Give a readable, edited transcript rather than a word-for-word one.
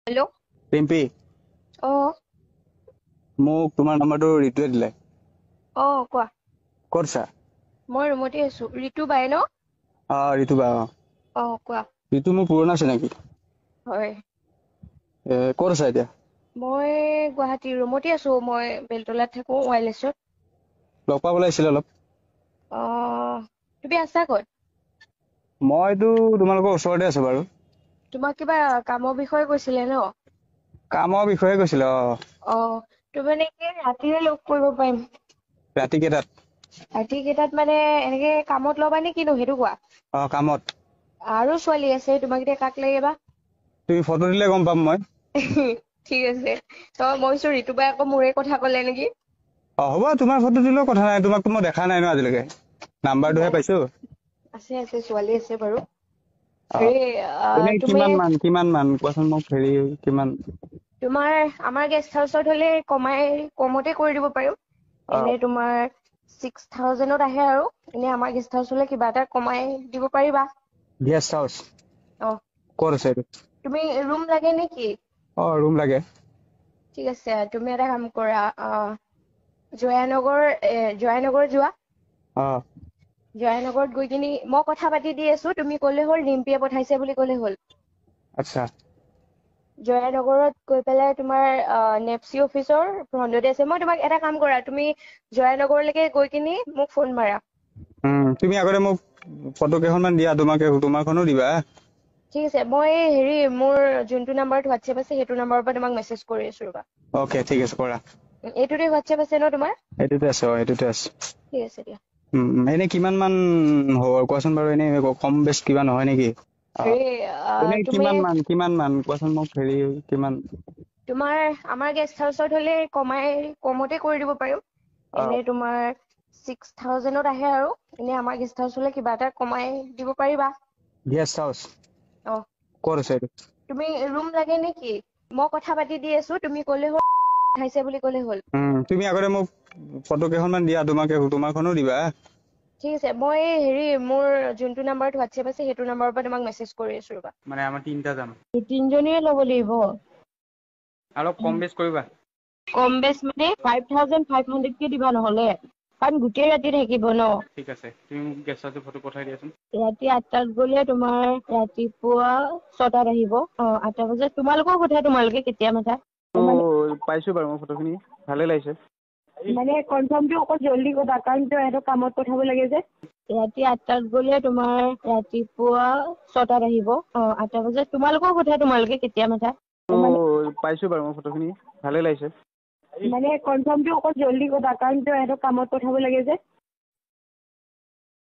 Hello'. পিম্পি অ মোক তোমাৰ নম্বৰটো ঋতুৱে দিলে। অ কোৱা। ক'ত আছা? মই ৰুমতে আছো। ঋতু বাই ন? ঋতু বা কোৱা। ঋতু মোৰ পুৰণা চিনাকি। হয়। ক'ত আছা এতিয়া? মই গুৱাহাটী ৰুমতে আছো। মই বেলতলাত থাকো ৱাইলেছত। লগ পাব লাগিছিলে অলপ। অ তুমি আছা ক'ত? মইতো তোমালোকৰ ওচৰতে আছো বাৰু। তোমাক কিবা কামৰ বিষয়ে কৈছিলে ন? কামৰ বিষয়ে কৈছিলে। অ তুমি মানে কি ৰাতিয়ে লগ কৰিব পাৰিম। ৰাতি কেইটাত? ৰাতি কেইটাত মানে এনেকে কামত ল'বা নে কিনো সেইটো কোৱা? কামত। আৰু ছোৱালী আছে, তোমাক এতিয়া কাক লাগে বা? তুমি ফটো দিলে গম পাম মই। ঠিক আছে। মই ঋতু বাই আকৌ মোৰে কথা ক'লে নেকি? হ'ব, তোমাৰ ফটো দিলেও কথা নাই। তোমাকতো মই দেখা নাই ন আজিলৈকে। নাম্বাৰটোহে পাইছো। আছে ছোৱালী আছে বাৰু। অ' হেৰি এনে তুমি কিমান মান কোৱাচোন মোক, কিমান? তোমাৰ আমাৰ গেষ্ট হাউচত হলে কমতে কৰি দিব পাৰিম। অ' এনে তোমাৰ 6,000ত আহে আৰু এনে আমাৰ গেষ্ট হাউচ হলে কিবা এটা কমাই দিব পাৰিবা। গেষ্ট হাউচ অ ক'ত আছে এইটো? তুমি ৰুম লাগে নেকি? ৰুম লাগে। ঠিক আছে, তুমি এটা কাম কৰা, জয়ানগৰ যোৱা। অ' জয়ানগৰত গৈ কিনি মই কথা পাতি দি আছো, তুমি ক'লে হ'ল ৰিম্পীয়ে পঠাইছে বুলি ক'লে হ'ল। আচ্ছা। জয়ানগৰত গৈ পেলাই তোমাৰ নেপচি অফিচৰ ফ্ৰন্টতে আছে। মই তোমাক এটা কাম কৰা, তুমি জয়ানগৰলৈকে গৈ কিনি মোক ফোন মাৰা। তুমি আগতে মোক ফটো কেইখনমান দিয়া, তোমাৰখনো দিবা। ঠিক আছে, মই মোৰ যোনটো নাম্বাৰত হোৱাটছএপ আছে সেইটো নাম্বাৰৰ পৰা তোমাক মেছেজ কৰি আছো ৰবা। অ'কে, ঠিক আছে কৰা। এইটোতে হোৱাটছএপ আছে ন তোমাৰ? এইটোতে আছে। এইটোতে আছে। ঠিক আছে দিয়া। এনে কিমান মান হ'ব কোৱাচোন বাৰু? এনে কম বেছ কিবা নহয় নেকি? এনে তুমি কিমান মান কোৱাচোন মোক? কিমান? তোমাৰ আমাৰ গেষ্ট হাউচত হলে কমতে কৰি দিব পাৰিম। এনে তোমাৰ 6,000ত আহে আৰু এনে আমাৰ গেষ্ট হাউচ হলে কিবা এটা কমাই দিব পাৰিবা। গেষ্ট হাউচ অ ক'ত আছে এইটো? তুমি ৰুম লাগে নেকি? মই কথা পাতি দি আছো, তুমি ক'লে হ'ল পঠাইছে বুলি ক'লে হ'ল। তুমি আগতে মোক ফটো কেইখনমান দিয়া, তোমাৰখনো দিবা। ঠিক আছে, মই মোৰ যোনটো নাম্বাৰত হোৱাটছএপ আছে সেইটো নাম্বাৰৰ পৰা তোমাক মেছেজ কৰি আছো ৰবা। মানে আমাৰ 3টা যাম। 3জনীয়ে ল'ব লাগিব। অলপ কম বেছ কৰিবা। কম বেছ মানে 5,500কে দিবা নহলে, কাৰণ গোটেই ৰাতি থাকিব ন। ঠিক আছে, তুমি মোক গেষ্ট হাউচৰ ফটো পঠাই দিয়াচোন। ৰাতি 8টাত গলে তোমাৰ ৰাতিপুৱা 6টাত আহিব। 8টা বজাত তোমালোকৰ কথা, তোমালোকে কেতিয়া মাতা। পাইছো বাৰু মই ফটোখিনি, ভালে লাগিছে। মানে কনফাৰ্মটো অকল জল্দি কবা, কাৰণ সিহঁতক কামত পঠাব লাগে যে। ৰাতি 8টাত গলে তোমাৰ ৰাতিপুৱা 6টাত আহিব। 8টা বজাত তোমালোকৰ কথা, তোমালোকে কেতিয়া মাতা। পাইছো বাৰু মই ফটোখিনি, ভালে লাগিছে। মানে কনফাৰ্মটো অকল জল্দি কবা, কাৰণ সিহঁতক কামত পঠাব লাগে যে।